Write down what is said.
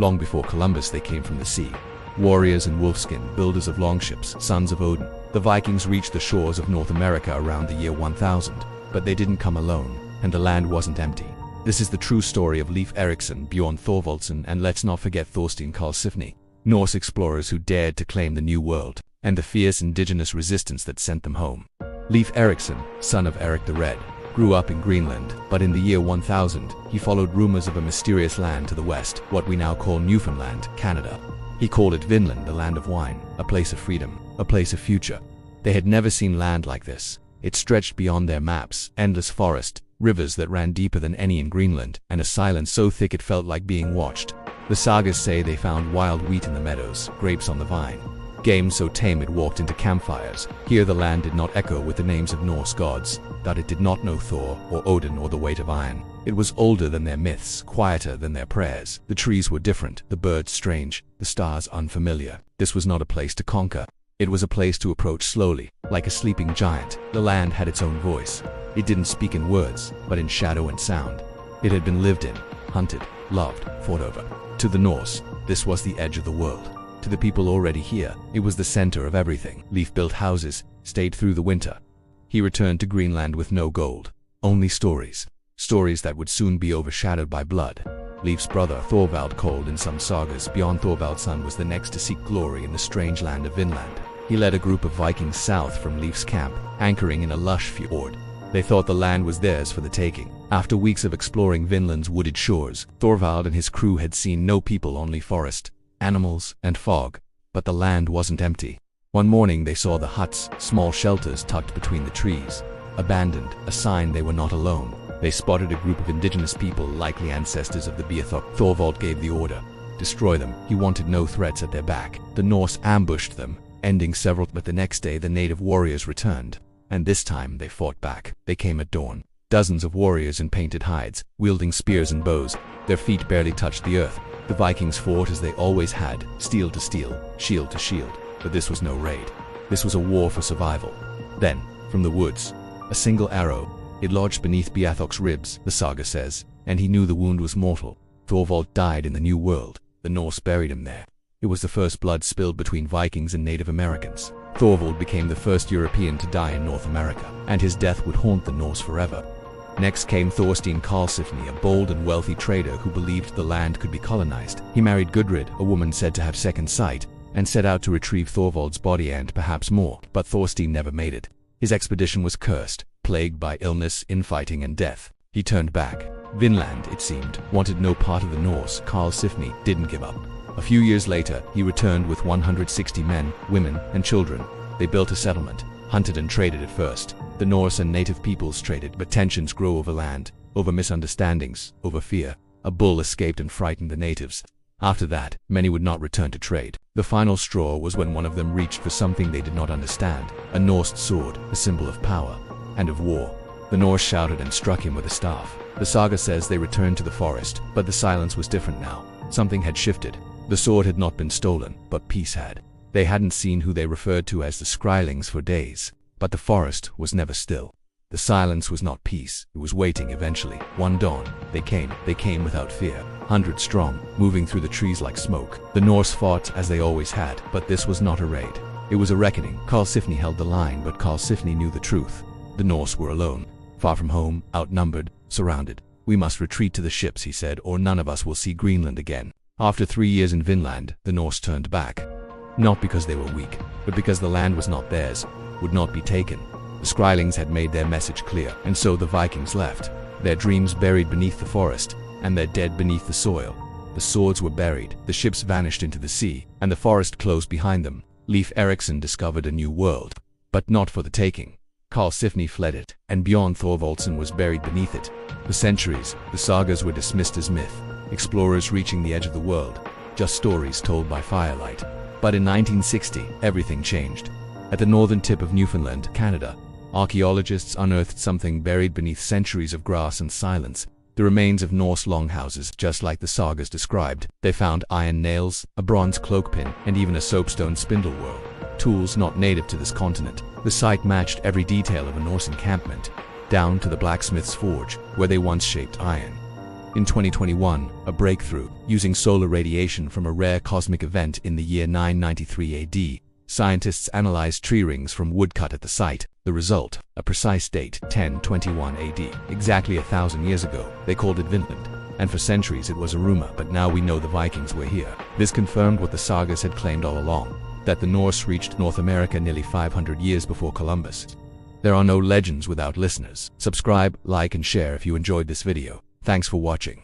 Long before Columbus, they came from the sea. Warriors in wolfskin, builders of longships, sons of Odin. The Vikings reached the shores of North America around the year 1000, but they didn't come alone, and the land wasn't empty. This is the true story of Leif Erikson, Bjorn Thorvaldsen, and let's not forget Thorstein Karlsefni, Norse explorers who dared to claim the New World, and the fierce indigenous resistance that sent them home. Leif Erikson, son of Eric the Red, grew up in Greenland, but in the year 1000, he followed rumors of a mysterious land to the west, what we now call Newfoundland, Canada. He called it Vinland, the land of wine, a place of freedom, a place of future. They had never seen land like this. It stretched beyond their maps, endless forest, rivers that ran deeper than any in Greenland, and a silence so thick it felt like being watched. The sagas say they found wild wheat in the meadows, grapes on the vine. Game so tame it walked into campfires. Here the land did not echo with the names of Norse gods, that it did not know Thor or Odin or the weight of iron. It was older than their myths, quieter than their prayers. The trees were different, the birds strange, the stars unfamiliar. This was not a place to conquer. It was a place to approach slowly, like a sleeping giant. The land had its own voice. It didn't speak in words, but in shadow and sound. It had been lived in, hunted, loved, fought over. To the Norse, this was the edge of the world. To the people already here, it was the center of everything. Leif built houses, stayed through the winter. He returned to Greenland with no gold, only stories. Stories that would soon be overshadowed by blood. Leif's brother Thorvald called in some sagas. Bjorn Thorvaldsson was the next to seek glory in the strange land of Vinland. He led a group of Vikings south from Leif's camp, anchoring in a lush fjord. They thought the land was theirs for the taking. After weeks of exploring Vinland's wooded shores, Thorvald and his crew had seen no people, only forest, animals, and fog. But the land wasn't empty. One morning they saw the huts, small shelters tucked between the trees. Abandoned, a sign they were not alone. They spotted a group of indigenous people, likely ancestors of the Beathok. Thorvald gave the order. Destroy them. He wanted no threats at their back. The Norse ambushed them, ending several, but the next day the native warriors returned. And this time they fought back. They came at dawn. Dozens of warriors in painted hides, wielding spears and bows. Their feet barely touched the earth. The Vikings fought as they always had, steel to steel, shield to shield. But this was no raid. This was a war for survival. Then, from the woods, a single arrow. It lodged beneath Beathok's ribs, the saga says, and he knew the wound was mortal. Thorvald died in the New World. The Norse buried him there. It was the first blood spilled between Vikings and Native Americans. Thorvald became the first European to die in North America, and his death would haunt the Norse forever. Next came Thorstein Karlsefni, a bold and wealthy trader who believed the land could be colonized. He married Gudrid, a woman said to have second sight, and set out to retrieve Thorvald's body and perhaps more, but Thorstein never made it. His expedition was cursed, plagued by illness, infighting, and death. He turned back. Vinland, it seemed, wanted no part of the Norse. Karlsefni didn't give up. A few years later, he returned with 160 men, women, and children. They built a settlement, hunted and traded at first. The Norse and native peoples traded, but tensions grew over land, over misunderstandings, over fear. A bull escaped and frightened the natives. After that, many would not return to trade. The final straw was when one of them reached for something they did not understand, a Norse sword, a symbol of power and of war. The Norse shouted and struck him with a staff. The saga says they returned to the forest, but the silence was different now. Something had shifted. The sword had not been stolen, but peace had. They hadn't seen who they referred to as the Skrylings for days, but the forest was never still. The silence was not peace, it was waiting. Eventually, one dawn, they came without fear, 100 strong, moving through the trees like smoke. The Norse fought as they always had, but this was not a raid. It was a reckoning. Karlsefni held the line, but Karlsefni knew the truth. The Norse were alone, far from home, outnumbered, surrounded. We must retreat to the ships, he said, or none of us will see Greenland again. After 3 years in Vinland, the Norse turned back. Not because they were weak, but because the land was not theirs, would not be taken. The Skrylings had made their message clear, and so the Vikings left, their dreams buried beneath the forest, and their dead beneath the soil. The swords were buried, the ships vanished into the sea, and the forest closed behind them. Leif Erikson discovered a new world, but not for the taking. Karlsefni fled it, and Bjorn Thorvaldsen was buried beneath it. For centuries, the sagas were dismissed as myth, explorers reaching the edge of the world, just stories told by firelight. But in 1960, everything changed. At the northern tip of Newfoundland, Canada, archaeologists unearthed something buried beneath centuries of grass and silence. The remains of Norse longhouses, just like the sagas described. They found iron nails, a bronze cloakpin, and even a soapstone spindle whorl. Tools not native to this continent. The site matched every detail of a Norse encampment, down to the blacksmith's forge, where they once shaped iron. In 2021, a breakthrough, using solar radiation from a rare cosmic event in the year 993 AD, scientists analyzed tree rings from woodcut at the site. The result, a precise date, 1021 AD, exactly 1,000 years ago. They called it Vinland, and for centuries it was a rumor, but now we know the Vikings were here. This confirmed what the sagas had claimed all along, that the Norse reached North America nearly 500 years before Columbus. There are no legends without listeners. Subscribe, like, and share if you enjoyed this video. Thanks for watching.